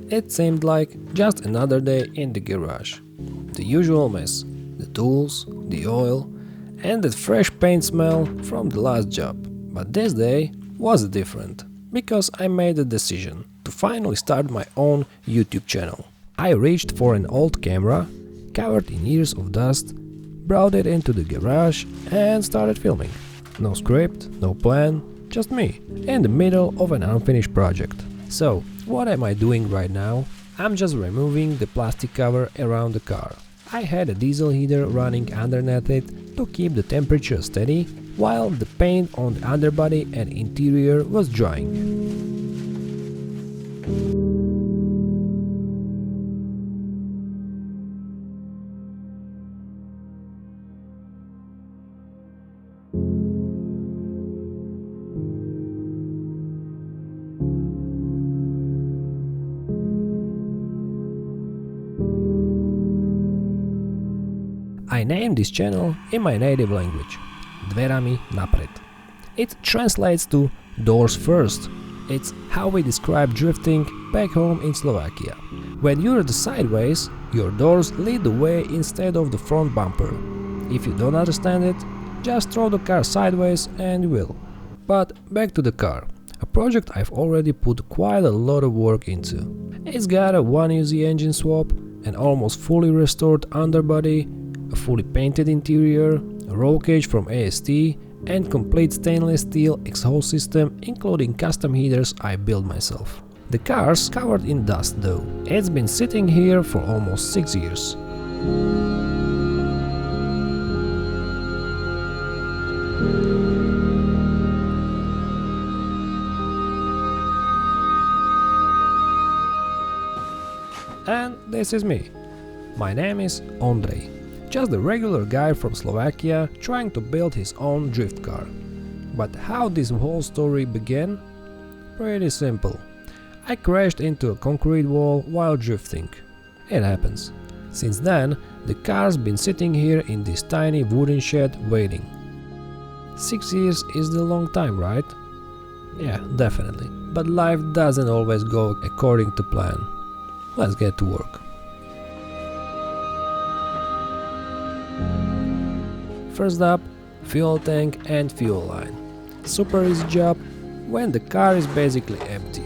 It seemed like just another day in the garage. The usual mess, the tools, the oil, and that fresh paint smell from the last job. But this day was different, because I made a decision to finally start my own YouTube channel. I reached for an old camera, covered in years of dust, brought it into the garage and started filming. No script, no plan, just me, in the middle of an unfinished project. So, what am I doing right now? I'm just removing the plastic cover around the car. I had a diesel heater running underneath it to keep the temperature steady, while the paint on the underbody and interior was drying. I named this channel in my native language, Dverami napred. It translates to doors first. It's how we describe drifting back home in Slovakia. When you're the sideways, your doors lead the way instead of the front bumper. If you don't understand it, just throw the car sideways and you will. But back to the car, a project I've already put quite a lot of work into. It's got a 1UZ engine swap, an almost fully restored underbody, a fully painted interior, a roll cage from AST, and complete stainless steel exhaust system including custom heaters I built myself. The car's covered in dust though. It's been sitting here for almost 6 years. And this is me. My name is Ondrej. Just a regular guy from Slovakia trying to build his own drift car. But how this whole story began? Pretty simple. I crashed into a concrete wall while drifting. It happens. Since then, the car's been sitting here in this tiny wooden shed waiting. 6 years is a long time, right? Yeah, definitely. But life doesn't always go according to plan. Let's get to work. First up, fuel tank and fuel line. Super easy job when the car is basically empty.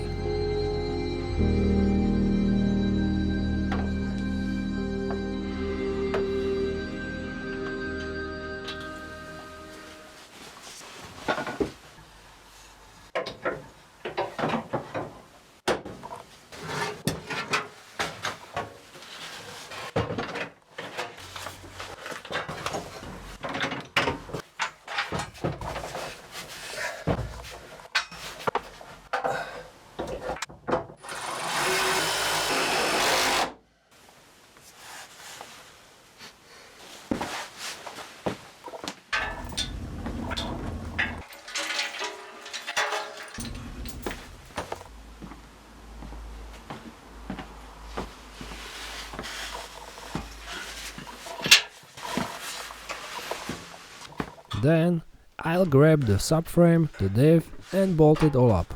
Then I'll grab the subframe, the diff and bolt it all up.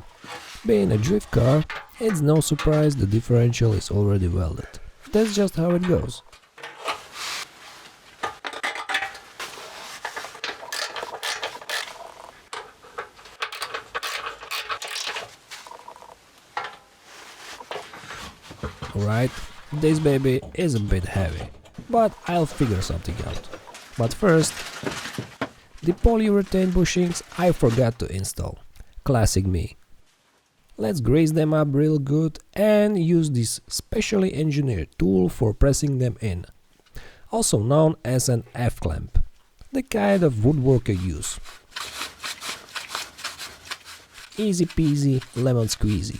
Being a drift car, it's no surprise the differential is already welded. That's just how it goes. Alright, this baby is a bit heavy, but I'll figure something out. But first, the polyurethane bushings I forgot to install. Classic me. Let's grease them up real good and use this specially engineered tool for pressing them in, also known as an F-clamp, the kind of woodworker use. Easy peasy lemon squeezy.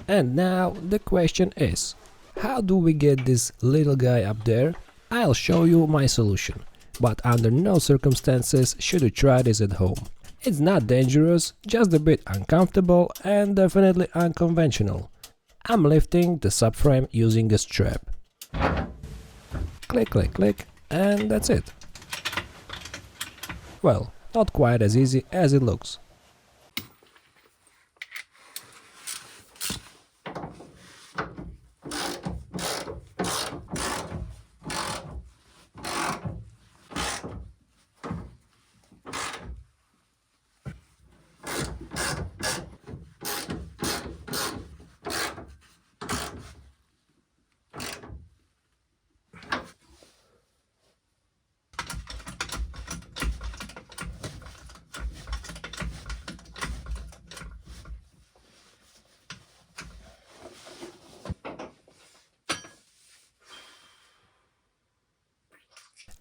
And now the question is, how do we get this little guy up there? I'll show you my solution, but under no circumstances should you try this at home. It's not dangerous, just a bit uncomfortable and definitely unconventional. I'm lifting the subframe using a strap. Click, click, click, and that's it. Well, not quite as easy as it looks.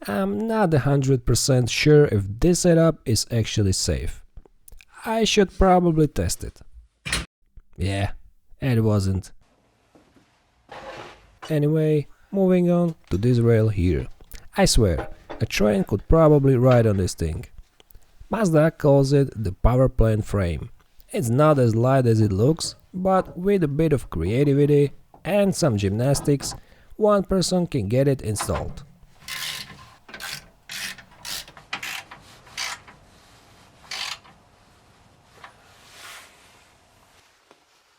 I'm not 100% sure if this setup is actually safe. I should probably test it. Yeah, it wasn't. Anyway, moving on to this rail here. I swear, a train could probably ride on this thing. Mazda calls it the power plant frame. It's not as light as it looks, but with a bit of creativity and some gymnastics, one person can get it installed.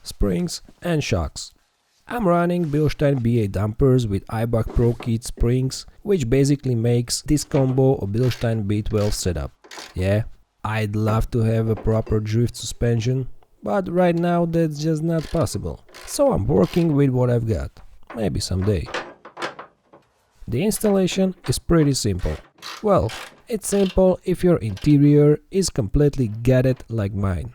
Springs and shocks. I'm running Bilstein BA dampers with Ibach Pro Kit springs, which basically makes this combo a Bilstein B12 setup. Yeah, I'd love to have a proper drift suspension, but right now that's just not possible. So I'm working with what I've got. Maybe someday. The installation is pretty simple. Well, it's simple if your interior is completely gutted like mine.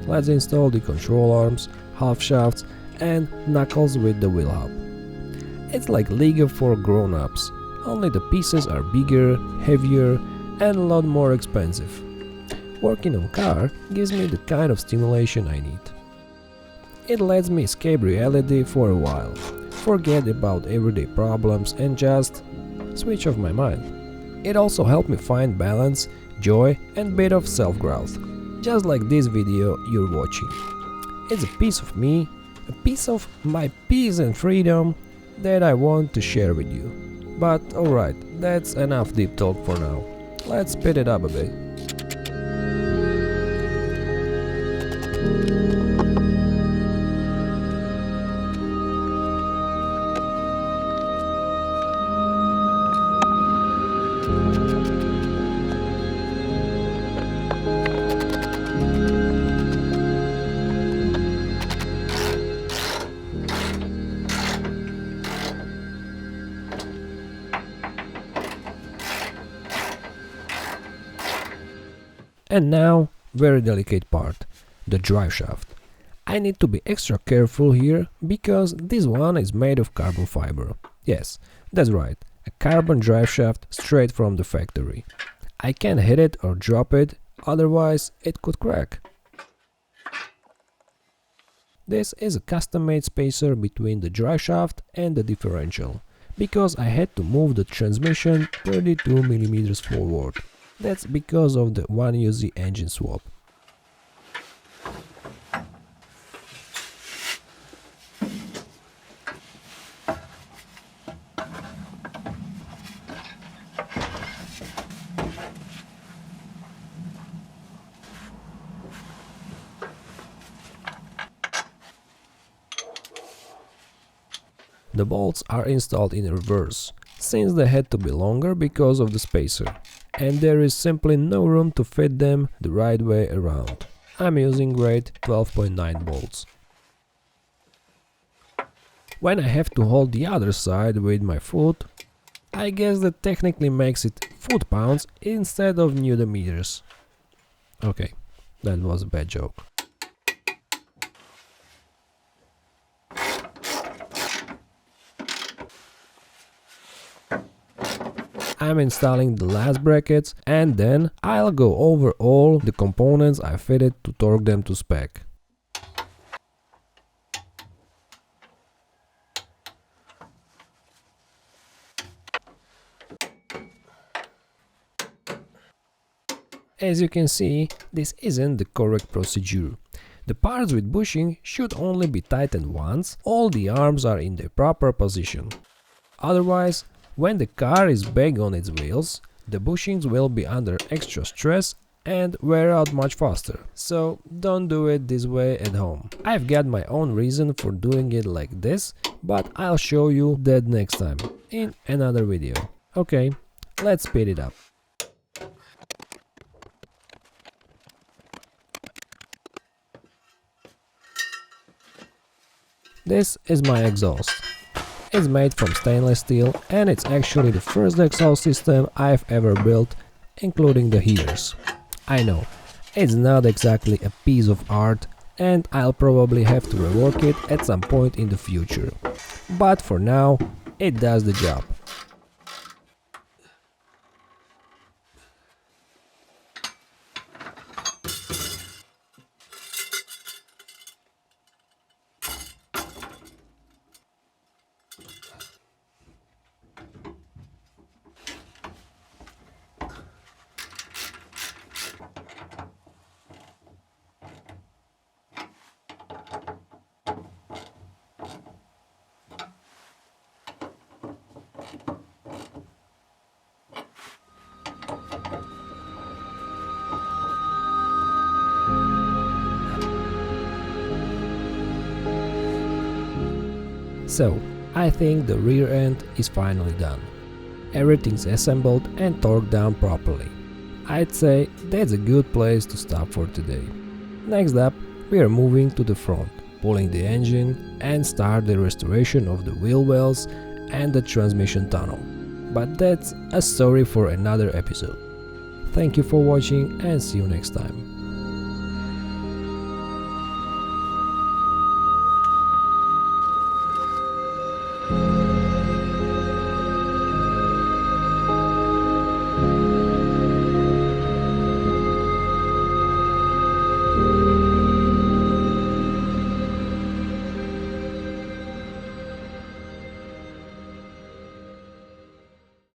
Let's install the control arms, half shafts and knuckles with the wheel hub. It's like Lego for grown-ups, only the pieces are bigger, heavier and a lot more expensive. Working on car gives me the kind of stimulation I need. It lets me escape reality for a while, forget about everyday problems and just switch off my mind. It also helped me find balance, joy and bit of self-growth. Just like this video you're watching. It's a piece of me, a piece of my peace and freedom that I want to share with you. But alright, that's enough deep talk for now. Let's speed it up a bit. And now, very delicate part, the drive shaft. I need to be extra careful here because this one is made of carbon fiber. Yes, that's right, a carbon drive shaft straight from the factory. I can't hit it or drop it, otherwise it could crack. This is a custom-made spacer between the drive shaft and the differential, because I had to move the transmission 32mm forward. That's because of the 1UZ engine swap. The bolts are installed in reverse, since they had to be longer because of the spacer, and there is simply no room to fit them the right way around. I'm using grade 12.9 bolts. When I have to hold the other side with my foot, I guess that technically makes it foot-pounds instead of newton-meters. Okay, that was a bad joke. I'm installing the last brackets and then I'll go over all the components I fitted to torque them to spec. As you can see, this isn't the correct procedure. The parts with bushing should only be tightened once all the arms are in their proper position. Otherwise, when the car is back on its wheels, the bushings will be under extra stress and wear out much faster. So don't do it this way at home. I've got my own reason for doing it like this, but I'll show you that next time in another video. Okay, let's speed it up. This is my exhaust. It's made from stainless steel and it's actually the first exhaust system I've ever built, including the heaters. I know, it's not exactly a piece of art and I'll probably have to rework it at some point in the future. But for now, it does the job. So, I think the rear end is finally done. Everything's assembled and torqued down properly. I'd say that's a good place to stop for today. Next up, we are moving to the front, pulling the engine and start the restoration of the wheel wells and the transmission tunnel. But that's a story for another episode. Thank you for watching and see you next time.